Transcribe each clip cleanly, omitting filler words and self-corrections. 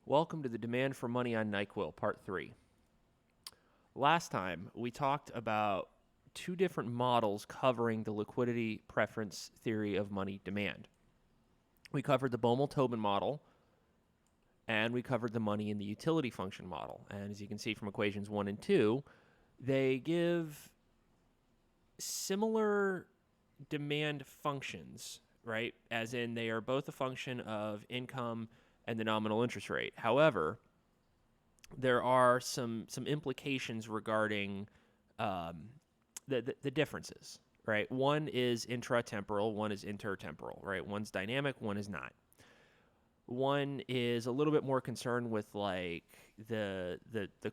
Welcome to the Demand for Money on NyQuil, Part 3. Last time, we talked about two different models covering the liquidity preference theory of money demand. We covered the Baumol-Tobin model, and we covered the money in the utility function model. And as you can see from equations 1 and 2, they give similar demand functions, right? As in, they are both a function of income and the nominal interest rate. However, there are some implications regarding the differences, right? One is intratemporal, one is intertemporal, right? One's dynamic, one is not. One is a little bit more concerned with like the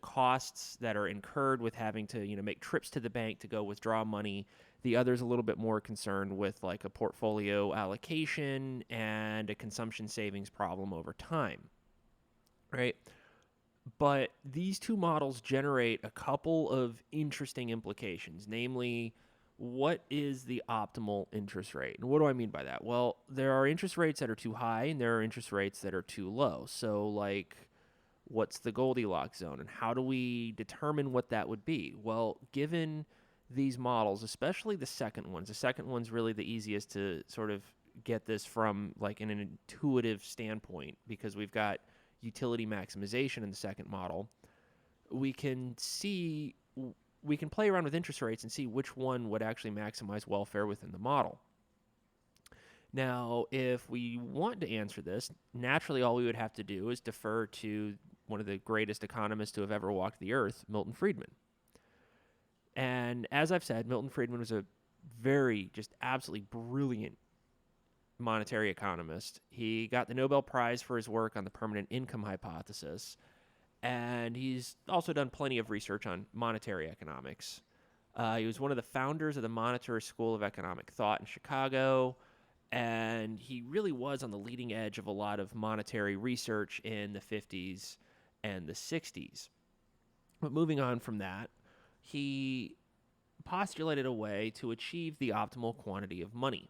costs that are incurred with having to make trips to the bank to go withdraw money. The other's a little bit more concerned with like a portfolio allocation and a consumption savings problem over time, right? But these two models generate a couple of interesting implications, namely, what is the optimal interest rate? And what do I mean by that? Well, there are interest rates that are too high and there are interest rates that are too low. So, like, what's the Goldilocks zone and how do we determine what that would be? Well, given these models, especially the second one's really the easiest to sort of get this from like an intuitive standpoint because we've got utility maximization in the second model. We can play around with interest rates and see which one would actually maximize welfare within the model. Now, if we want to answer this, naturally all we would have to do is defer to one of the greatest economists to have ever walked the earth, Milton Friedman. And as I've said, Milton Friedman was a very, just absolutely brilliant monetary economist. He got the Nobel Prize for his work on the permanent income hypothesis, and he's also done plenty of research on monetary economics. He was one of the founders of the Monetary School of Economic Thought in Chicago, and he really was on the leading edge of a lot of monetary research in the 50s and the 60s. But moving on from that, he postulated a way to achieve the optimal quantity of money.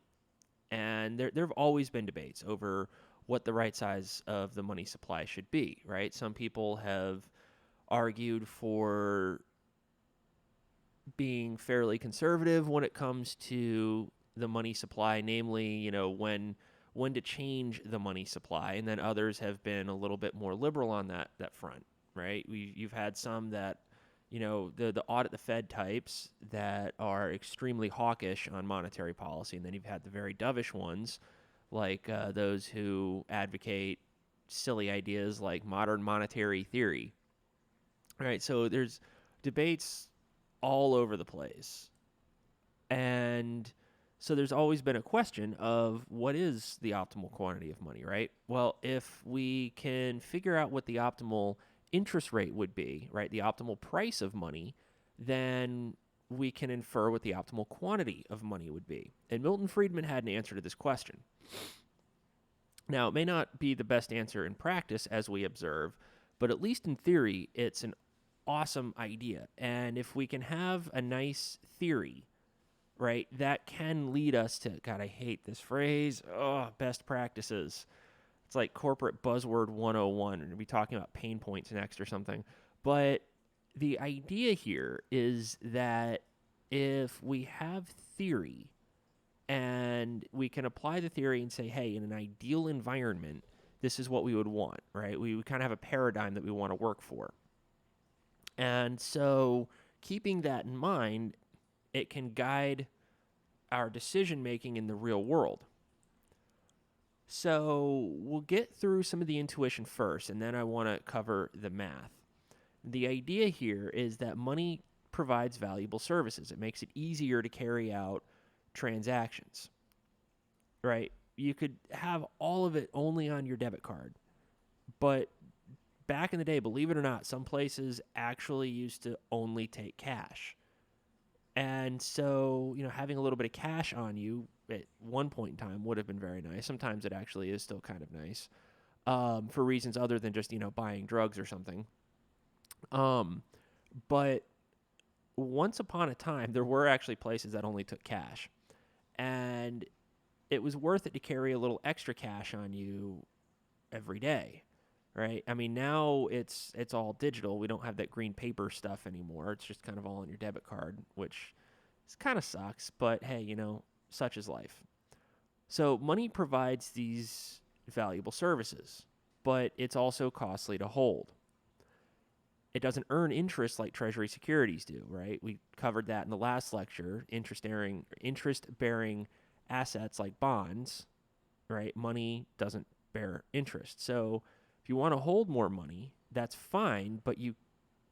And there have always been debates over what the right size of the money supply should be, right? Some people have argued for being fairly conservative when it comes to the money supply, namely, when to change the money supply, and then others have been a little bit more liberal on that front, right? You've had some that the audit the Fed types that are extremely hawkish on monetary policy, and then you've had the very dovish ones, like those who advocate silly ideas like modern monetary theory. Right, so there's debates all over the place, and so there's always been a question of what is the optimal quantity of money, right? Well, if we can figure out what the optimal interest rate would be, right, the optimal price of money, then we can infer what the optimal quantity of money would be. And Milton Friedman had an answer to this question. Now, it may not be the best answer in practice, as we observe, but at least in theory, it's an awesome idea. And if we can have a nice theory, right, that can lead us to, God, I hate this phrase, best practices. It's like corporate buzzword 101, and we'll be talking about pain points next or something. But the idea here is that if we have theory and we can apply the theory and say, hey, in an ideal environment, this is what we would want, right? We kind of have a paradigm that we want to work for. And so keeping that in mind, it can guide our decision making in the real world. So we'll get through some of the intuition first, and then I want to cover the math. The idea here is that money provides valuable services. It makes it easier to carry out transactions, right? You could have all of it only on your debit card, but back in the day, believe it or not, some places actually used to only take cash. And so, having a little bit of cash on you at one point in time would have been very nice. Sometimes it actually is still kind of nice for reasons other than just, buying drugs or something. But once upon a time, there were actually places that only took cash. And it was worth it to carry a little extra cash on you every day. right? I mean, now it's all digital. We don't have that green paper stuff anymore. It's just kind of all on your debit card, which kind of sucks, but hey, such is life. So money provides these valuable services, but it's also costly to hold. It doesn't earn interest like treasury securities do, right? We covered that in the last lecture. Interest-bearing assets like bonds, right? Money doesn't bear interest. So if you want to hold more money, that's fine, but you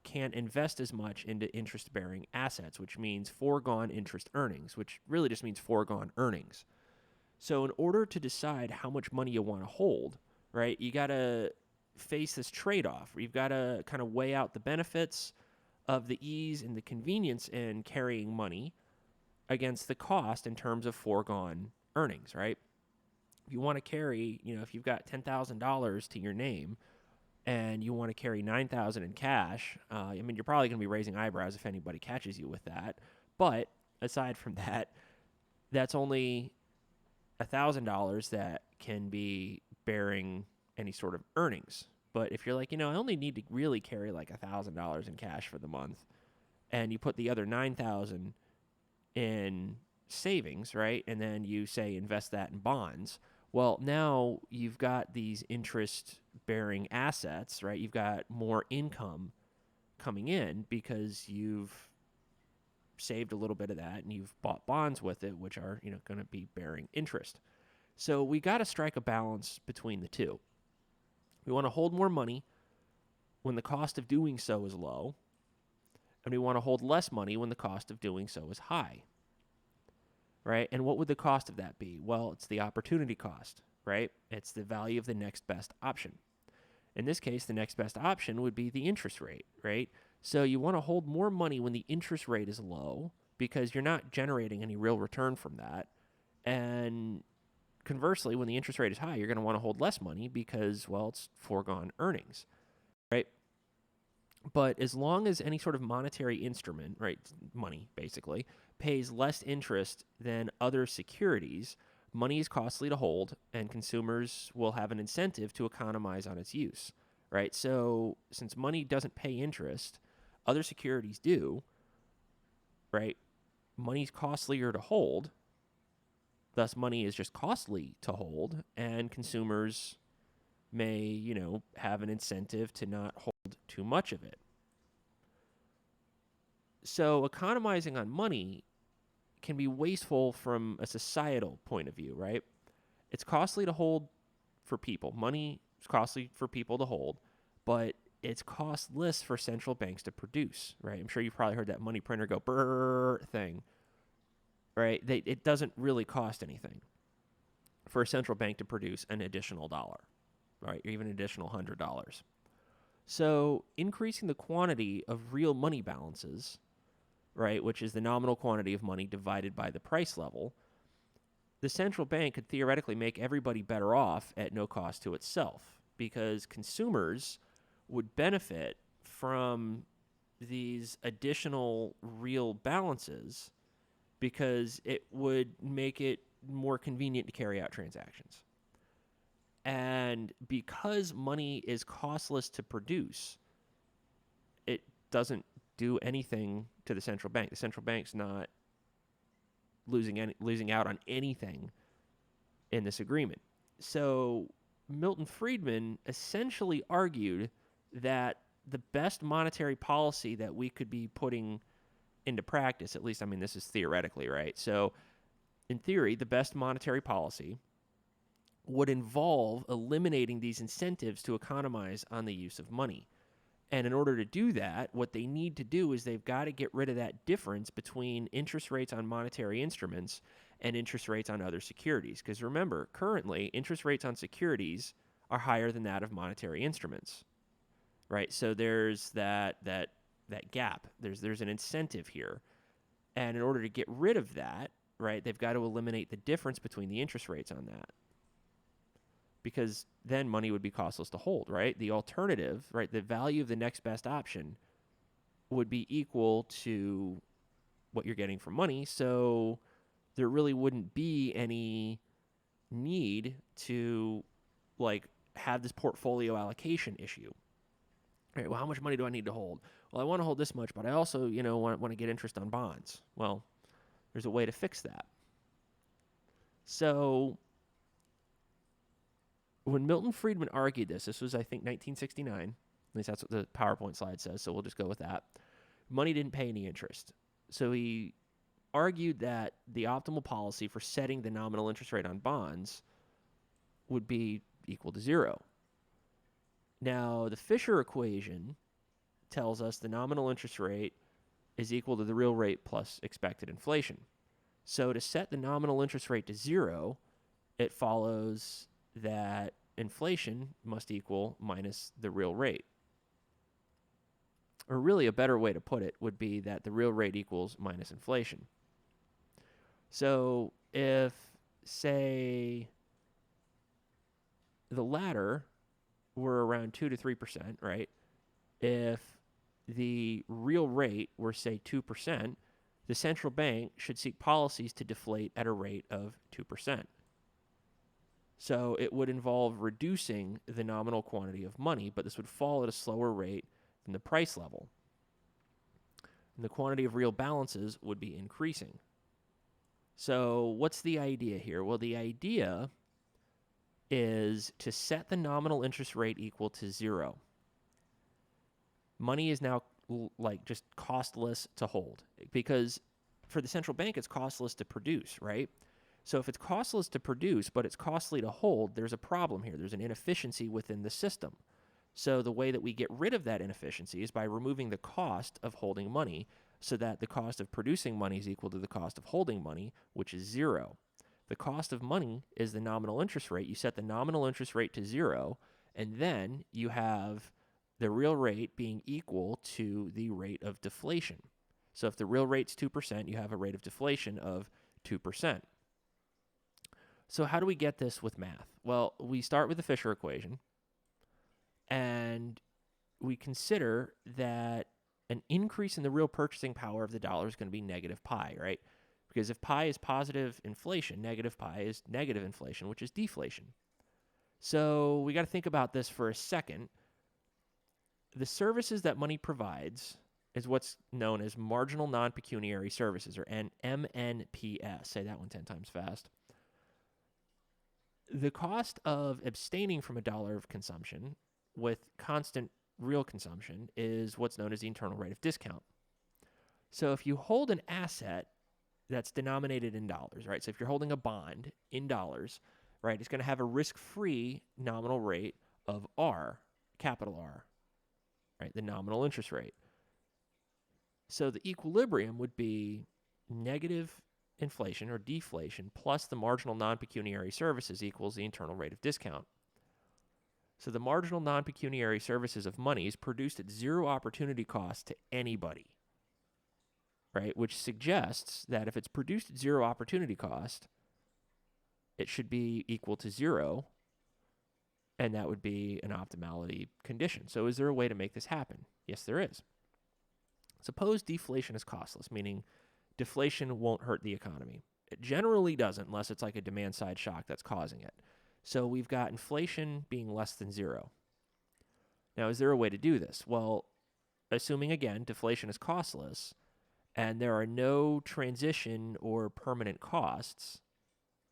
can't invest as much into interest-bearing assets, which means foregone interest earnings, which really just means foregone earnings. So in order to decide how much money you want to hold, right, you got to face this trade-off. You've got to kind of weigh out the benefits of the ease and the convenience in carrying money against the cost in terms of foregone earnings, right? If you want to carry, if you've got $10,000 to your name and you want to carry 9,000 in cash, I mean, you're probably going to be raising eyebrows if anybody catches you with that. But aside from that, that's only $1,000 that can be bearing any sort of earnings. But if you're like, I only need to really carry like $1,000 in cash for the month, and you put the other 9,000 in savings, right? And then you say invest that in bonds. Well, now you've got these interest bearing assets, right? You've got more income coming in because you've saved a little bit of that and you've bought bonds with it, which are, going to be bearing interest. So we got to strike a balance between the two. We want to hold more money when the cost of doing so is low, and we want to hold less money when the cost of doing so is high, right? And what would the cost of that be? Well, it's the opportunity cost, right? It's the value of the next best option. In this case, the next best option would be the interest rate, right? So you want to hold more money when the interest rate is low because you're not generating any real return from that. And conversely, when the interest rate is high, you're going to want to hold less money because, well, it's foregone earnings, right? But as long as any sort of monetary instrument, right, money basically, pays less interest than other securities, money is costly to hold, and consumers will have an incentive to economize on its use, right? So since money doesn't pay interest, other securities do, right? Money's costlier to hold, thus money is just costly to hold, and consumers may, have an incentive to not hold too much of it. So economizing on money can be wasteful from a societal point of view, right? It's costly to hold for people. Money is costly for people to hold, but it's costless for central banks to produce, right? I'm sure you've probably heard that money printer go brrr thing, right? It doesn't really cost anything for a central bank to produce an additional dollar, right? Or even an additional $100. So increasing the quantity of real money balances, right, which is the nominal quantity of money divided by the price level, the central bank could theoretically make everybody better off at no cost to itself because consumers would benefit from these additional real balances because it would make it more convenient to carry out transactions. And because money is costless to produce, it doesn't do anything to the central bank. The central bank's not losing out on anything in this agreement. So Milton Friedman essentially argued that the best monetary policy that we could be putting into practice, at least, I mean, this is theoretically, right? So in theory, the best monetary policy would involve eliminating these incentives to economize on the use of money. And in order to do that, what they need to do is they've got to get rid of that difference between interest rates on monetary instruments and interest rates on other securities. Because remember, currently, interest rates on securities are higher than that of monetary instruments, right? So there's that gap. There's an incentive here. And in order to get rid of that, right, they've got to eliminate the difference between the interest rates on that. Because then money would be costless to hold, right? The alternative, right, the value of the next best option would be equal to what you're getting for money. So there really wouldn't be any need to, like, have this portfolio allocation issue. All right, well, how much money do I need to hold? Well, I want to hold this much, but I also, want to get interest on bonds. Well, there's a way to fix that. So when Milton Friedman argued this was, I think, 1969. At least that's what the PowerPoint slide says, so we'll just go with that. Money didn't pay any interest. So he argued that the optimal policy for setting the nominal interest rate on bonds would be equal to zero. Now, the Fisher equation tells us the nominal interest rate is equal to the real rate plus expected inflation. So to set the nominal interest rate to zero, it follows that inflation must equal minus the real rate. Or really a better way to put it would be that the real rate equals minus inflation. So if, say, the latter were around 2 to 3%, right? If the real rate were, say, 2%, the central bank should seek policies to deflate at a rate of 2%. So it would involve reducing the nominal quantity of money, but this would fall at a slower rate than the price level. And the quantity of real balances would be increasing. So what's the idea here? Well, the idea is to set the nominal interest rate equal to zero. Money is now just costless to hold, because for the central bank, it's costless to produce, right? So if it's costless to produce, but it's costly to hold, there's a problem here. There's an inefficiency within the system. So the way that we get rid of that inefficiency is by removing the cost of holding money, so that the cost of producing money is equal to the cost of holding money, which is zero. The cost of money is the nominal interest rate. You set the nominal interest rate to zero, and then you have the real rate being equal to the rate of deflation. So if the real rate's 2%, you have a rate of deflation of 2%. So how do we get this with math? Well, we start with the Fisher equation, and we consider that an increase in the real purchasing power of the dollar is going to be negative pi, right? Because if pi is positive inflation, negative pi is negative inflation, which is deflation. So we got to think about this for a second. The services that money provides is what's known as marginal non-pecuniary services, or MNPS. Say that one 10 times fast. The cost of abstaining from $1 of consumption with constant real consumption is what's known as the internal rate of discount. So if you hold an asset that's denominated in dollars, right? So if you're holding a bond in dollars, right, it's going to have a risk-free nominal rate of R, capital R, right, the nominal interest rate. So the equilibrium would be negative inflation or deflation plus the marginal non-pecuniary services equals the internal rate of discount. So the marginal non-pecuniary services of money is produced at zero opportunity cost to anybody, right? Which suggests that if it's produced at zero opportunity cost, it should be equal to zero, and that would be an optimality condition. So is there a way to make this happen? Yes, there is. Suppose deflation is costless, meaning deflation won't hurt the economy. It generally doesn't unless it's like a demand-side shock that's causing it. So we've got inflation being less than zero. Now, is there a way to do this? Well, assuming, again, deflation is costless and there are no transition or permanent costs,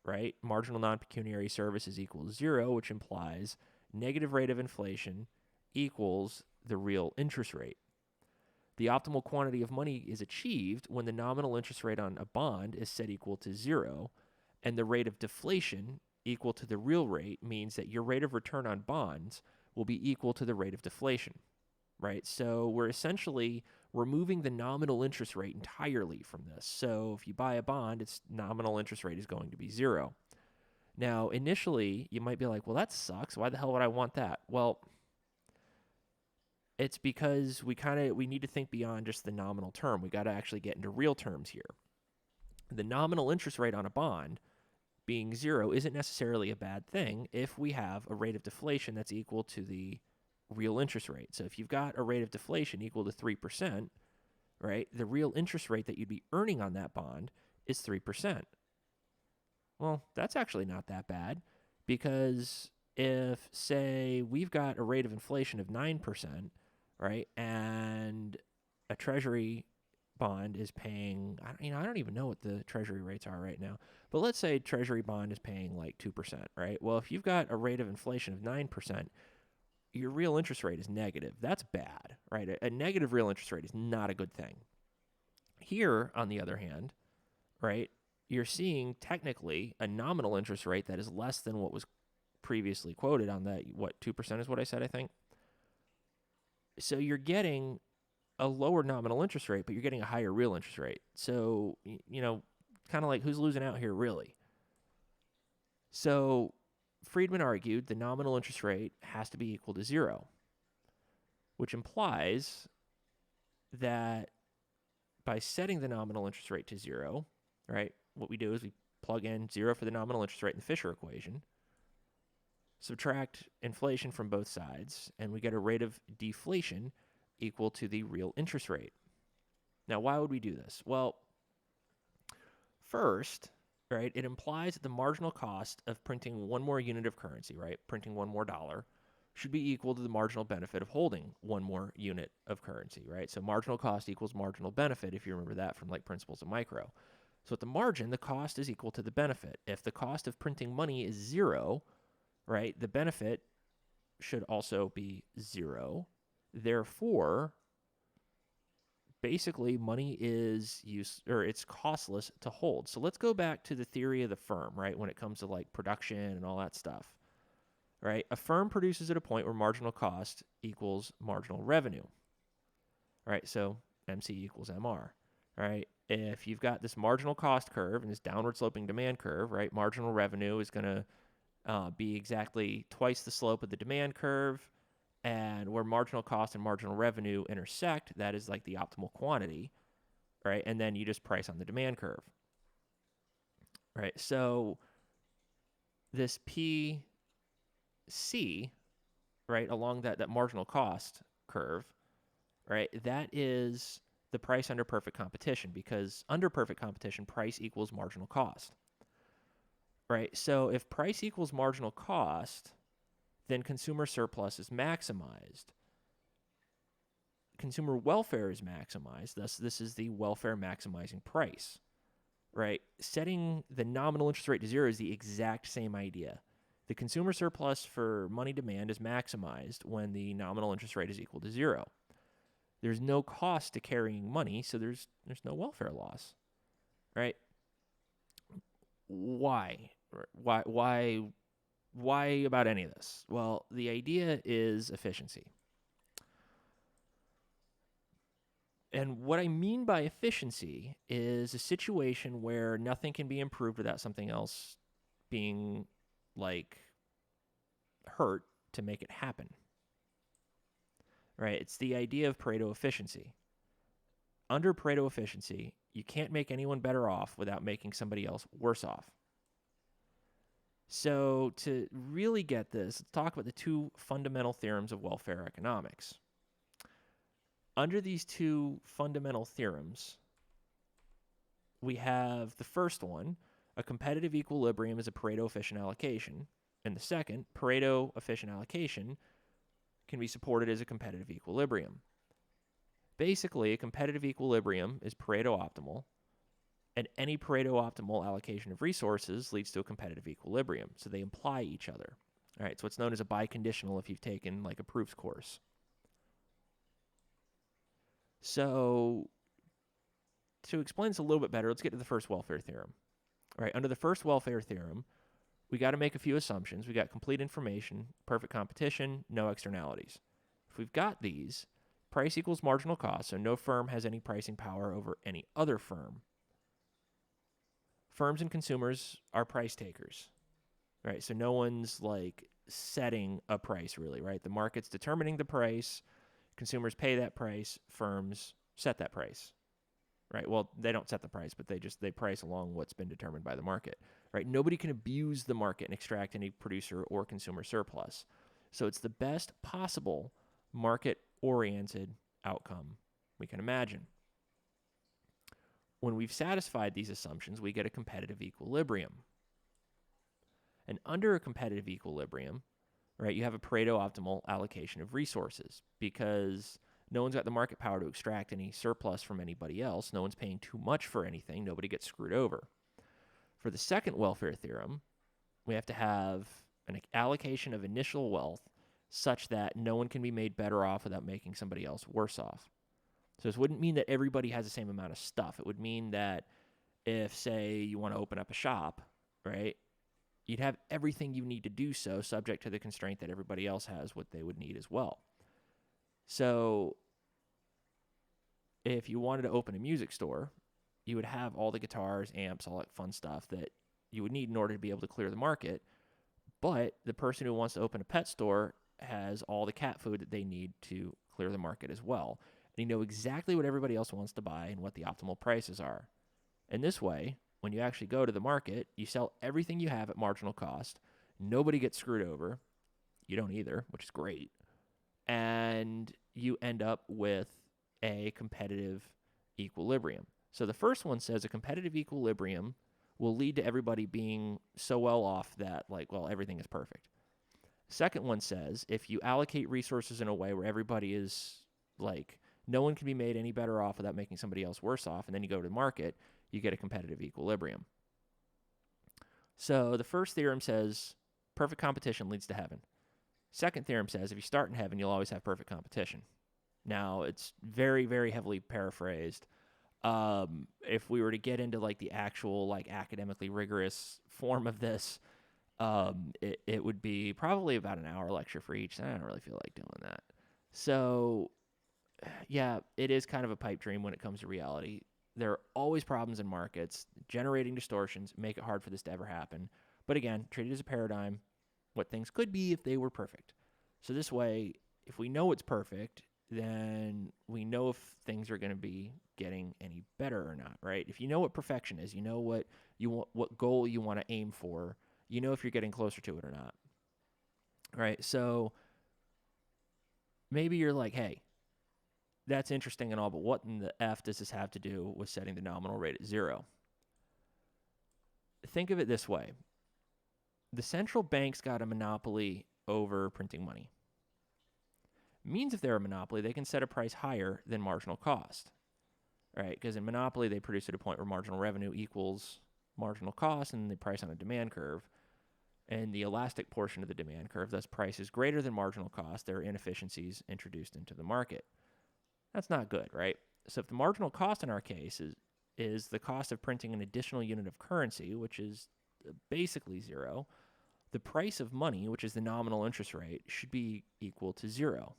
right? Marginal non-pecuniary services equals zero, which implies negative rate of inflation equals the real interest rate. The optimal quantity of money is achieved when the nominal interest rate on a bond is set equal to zero, and the rate of deflation equal to the real rate means that your rate of return on bonds will be equal to the rate of deflation, right? So we're essentially removing the nominal interest rate entirely from this. So if you buy a bond, its nominal interest rate is going to be zero. Now, initially, you might be like, well, that sucks. Why the hell would I want that? Well, it's because we need to think beyond just the nominal term. We got to actually get into real terms here. The nominal interest rate on a bond being zero isn't necessarily a bad thing if we have a rate of deflation that's equal to the real interest rate. So if you've got a rate of deflation equal to 3%, right, the real interest rate that you'd be earning on that bond is 3%. Well, that's actually not that bad, because if, say, we've got a rate of inflation of 9%, right, and a treasury bond is paying, I don't even know what the treasury rates are right now, but let's say treasury bond is paying like 2%, right? Well, if you've got a rate of inflation of 9%, your real interest rate is negative. That's bad, right? A negative real interest rate is not a good thing. Here, on the other hand, right, you're seeing technically a nominal interest rate that is less than what was previously quoted on that, 2% is what I said, I think. So you're getting a lower nominal interest rate, but you're getting a higher real interest rate. So, kind of like who's losing out here, really? So Friedman argued the nominal interest rate has to be equal to 0, which implies that by setting the nominal interest rate to 0, right, what we do is we plug in 0 for the nominal interest rate in the Fisher equation, subtract inflation from both sides, and we get a rate of deflation equal to the real interest rate. Now, why would we do this? Well, first, right, it implies that the marginal cost of printing one more unit of currency, right, printing one more dollar, should be equal to the marginal benefit of holding one more unit of currency, right? So marginal cost equals marginal benefit, if you remember that from like Principles of Micro. So at the margin, the cost is equal to the benefit. If the cost of printing money is 0, right, the benefit should also be 0. Therefore, basically, money is it's costless to hold. So let's go back to the theory of the firm, right? When it comes to like production and all that stuff, right? A firm produces at a point where marginal cost equals marginal revenue, right? So MC equals MR, right? If you've got this marginal cost curve and this downward sloping demand curve, right? Marginal revenue is going to be exactly twice the slope of the demand curve. And where marginal cost and marginal revenue intersect, that is like the optimal quantity, right? And then you just price on the demand curve, right? So this PC, right, along that marginal cost curve, right, that is the price under perfect competition, because under perfect competition, price equals marginal cost, right? So if price equals marginal cost, then consumer surplus is maximized. Consumer welfare is maximized. Thus, this is the welfare maximizing price, right? Setting the nominal interest rate to 0 is the exact same idea. The consumer surplus for money demand is maximized when the nominal interest rate is equal to 0. There's no cost to carrying money, so there's no welfare loss, right? Why? Why about any of this? Well, the idea is efficiency. And what I mean by efficiency is a situation where nothing can be improved without something else being like hurt to make it happen. Right? It's the idea of Pareto efficiency. Under Pareto efficiency, you can't make anyone better off without making somebody else worse off. So to really get this, let's talk about the two fundamental theorems of welfare economics. Under these two fundamental theorems, we have the first one, a competitive equilibrium is a Pareto efficient allocation, and the second, Pareto efficient allocation, can be supported as a competitive equilibrium. Basically, a competitive equilibrium is Pareto optimal, and any Pareto optimal allocation of resources leads to a competitive equilibrium. So they imply each other. All right, so it's known as a biconditional if you've taken like a proofs course. So to explain this a little bit better, let's get to the first welfare theorem. All right, under the first welfare theorem, we got to make a few assumptions. We got complete information, perfect competition, no externalities. If we've got these, price equals marginal cost, so no firm has any pricing power over any other firm. Firms and consumers are price takers, right? So no one's like setting a price really, right? The market's determining the price, consumers pay that price, firms set that price, right? Well, they don't set the price, but they price along what's been determined by the market, right? Nobody can abuse the market and extract any producer or consumer surplus. So it's the best possible market-oriented outcome we can imagine. When we've satisfied these assumptions, we get a competitive equilibrium. And under a competitive equilibrium, right? You have a Pareto optimal allocation of resources because no one's got the market power to extract any surplus from anybody else. No one's paying too much for anything. Nobody gets screwed over. For the second welfare theorem, we have to have an allocation of initial wealth such that no one can be made better off without making somebody else worse off. So this wouldn't mean that everybody has the same amount of stuff. It would mean that if, say, you want to open up a shop, right, you'd have everything you need to do so, subject to the constraint that everybody else has what they would need as well. So if you wanted to open a music store, you would have all the guitars, amps, all that fun stuff that you would need in order to be able to clear the market. But the person who wants to open a pet store has all the cat food that they need to clear the market as well. And you know exactly what everybody else wants to buy and what the optimal prices are. And this way, when you actually go to the market, you sell everything you have at marginal cost. Nobody gets screwed over. You don't either, which is great. And you end up with a competitive equilibrium. So the first one says a competitive equilibrium will lead to everybody being so well off that, like, well, everything is perfect. Second one says if you allocate resources in a way where everybody is, like, no one can be made any better off without making somebody else worse off, and then you go to the market, you get a competitive equilibrium. So the first theorem says perfect competition leads to heaven. Second theorem says if you start in heaven, you'll always have perfect competition. Now, it's very, very heavily paraphrased. If we were to get into like the actual like academically rigorous form of this, it would be probably about an hour lecture for each. And I don't really feel like doing that. So yeah, it is kind of a pipe dream when it comes to reality. There are always problems in markets. Generating distortions make it hard for this to ever happen. But again, treat it as a paradigm, what things could be if they were perfect. So this way, if we know it's perfect, then we know if things are going to be getting any better or not, right? If you know what perfection is, you know what you want, what goal you want to aim for, you know if you're getting closer to it or not, right? So maybe you're like, hey, that's interesting and all, but what in the F does this have to do with setting the nominal rate at 0? Think of it this way. The central bank's got a monopoly over printing money. Means if they're a monopoly, they can set a price higher than marginal cost, right? Because in monopoly, they produce at a point where marginal revenue equals marginal cost, and they price on a demand curve. And the elastic portion of the demand curve, thus price is greater than marginal cost, there are inefficiencies introduced into the market. That's not good, right? So if the marginal cost in our case is the cost of printing an additional unit of currency, which is basically 0, the price of money, which is the nominal interest rate, should be equal to 0.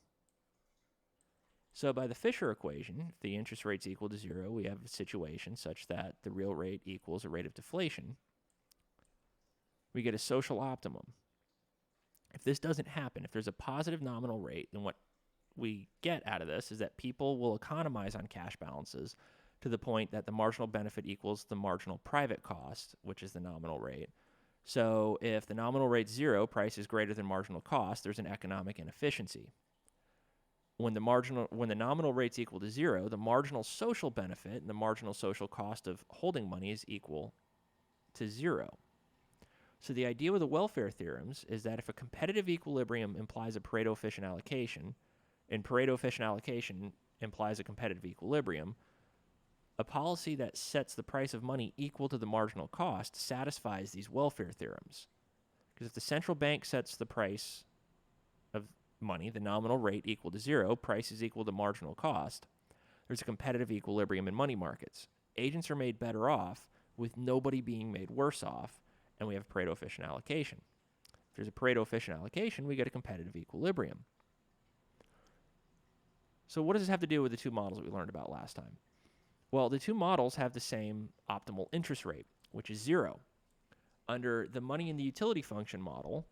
So by the Fisher equation, if the interest rate's equal to 0, we have a situation such that the real rate equals a rate of deflation. We get a social optimum. If this doesn't happen, if there's a positive nominal rate, then what we get out of this is that people will economize on cash balances to the point that the marginal benefit equals the marginal private cost, which is the nominal rate. So if the nominal rate's 0, price is greater than marginal cost, there's an economic inefficiency. When the nominal rate's equal to 0, the marginal social benefit and the marginal social cost of holding money is equal to 0. So the idea with the welfare theorems is that if a competitive equilibrium implies a Pareto efficient allocation, and Pareto efficient allocation implies a competitive equilibrium, a policy that sets the price of money equal to the marginal cost satisfies these welfare theorems. Because if the central bank sets the price of money, the nominal rate equal to 0, price is equal to marginal cost, there's a competitive equilibrium in money markets. Agents are made better off with nobody being made worse off, and we have a Pareto efficient allocation. If there's a Pareto efficient allocation, we get a competitive equilibrium. So what does this have to do with the two models that we learned about last time? Well, the two models have the same optimal interest rate, which is 0. Under the money in the utility function model,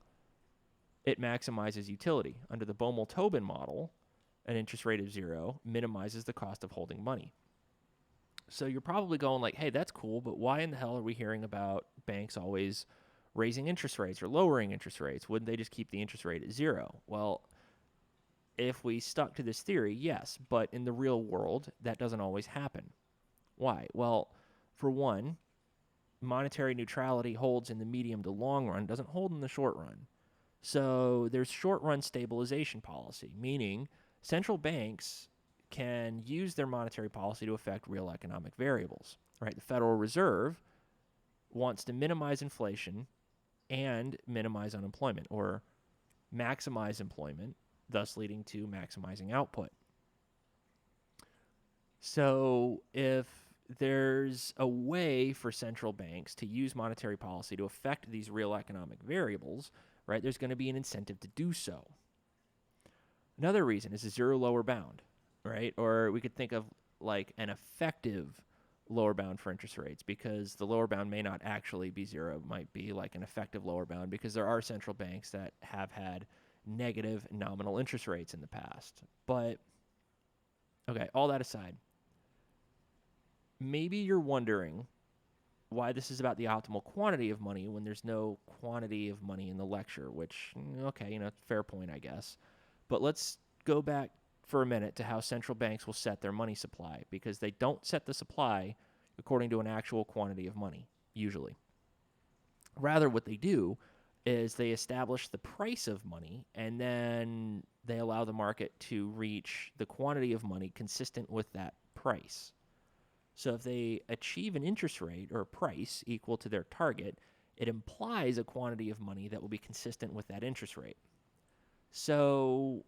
it maximizes utility. Under the Baumol-Tobin model, an interest rate of 0 minimizes the cost of holding money. So you're probably going like, hey, that's cool, but why in the hell are we hearing about banks always raising interest rates or lowering interest rates? Wouldn't they just keep the interest rate at 0? Well, if we stuck to this theory, yes, but in the real world, that doesn't always happen. Why? Well, for one, monetary neutrality holds in the medium to long run, doesn't hold in the short run. So there's short-run stabilization policy, meaning central banks can use their monetary policy to affect real economic variables, right? The Federal Reserve wants to minimize inflation and minimize unemployment, or maximize employment, thus leading to maximizing output. So if there's a way for central banks to use monetary policy to affect these real economic variables, right, there's going to be an incentive to do so. Another reason is a zero lower bound, right? Or we could think of like an effective lower bound for interest rates, because the lower bound may not actually be zero. It might be like an effective lower bound, because there are central banks that have had negative nominal interest rates in the past. But, okay, all that aside, maybe you're wondering why this is about the optimal quantity of money when there's no quantity of money in the lecture, which, okay, fair point, I guess. But let's go back for a minute to how central banks will set their money supply, because they don't set the supply according to an actual quantity of money, usually. Rather, what they do is they establish the price of money, and then they allow the market to reach the quantity of money consistent with that price. So if they achieve an interest rate or a price equal to their target, it implies a quantity of money that will be consistent with that interest rate. So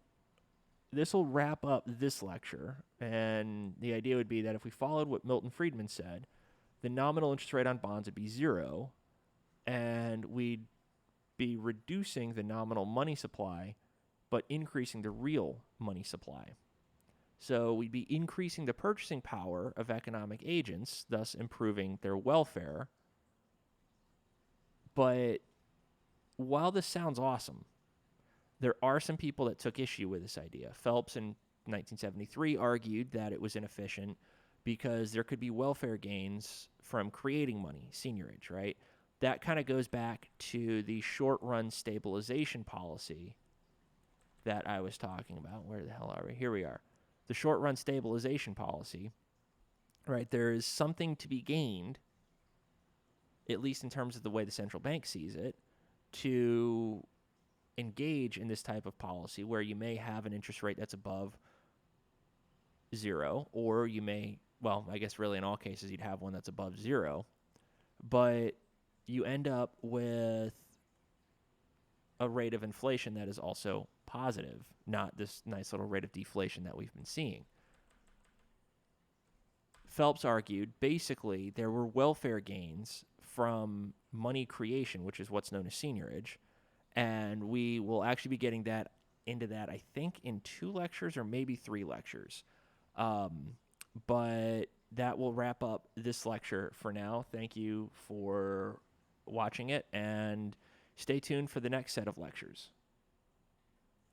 this will wrap up this lecture, and the idea would be that if we followed what Milton Friedman said, the nominal interest rate on bonds would be zero, and we'd be reducing the nominal money supply, but increasing the real money supply. So we'd be increasing the purchasing power of economic agents, thus improving their welfare. But while this sounds awesome, there are some people that took issue with this idea. Phelps in 1973 argued that it was inefficient because there could be welfare gains from creating money, seigniorage, right? That kind of goes back to the short-run stabilization policy that I was talking about. Where the hell are we? Here we are. The short-run stabilization policy, right? There is something to be gained, at least in terms of the way the central bank sees it, to engage in this type of policy where you may have an interest rate that's above zero, or you may, well, I guess really in all cases you'd have one that's above zero, but you end up with a rate of inflation that is also positive, not this nice little rate of deflation that we've been seeing. Phelps argued basically there were welfare gains from money creation, which is what's known as seigniorage, and we will actually be getting into that, I think, in 2 lectures or maybe 3 lectures. But that will wrap up this lecture for now. Thank you for watching it, and stay tuned for the next set of lectures.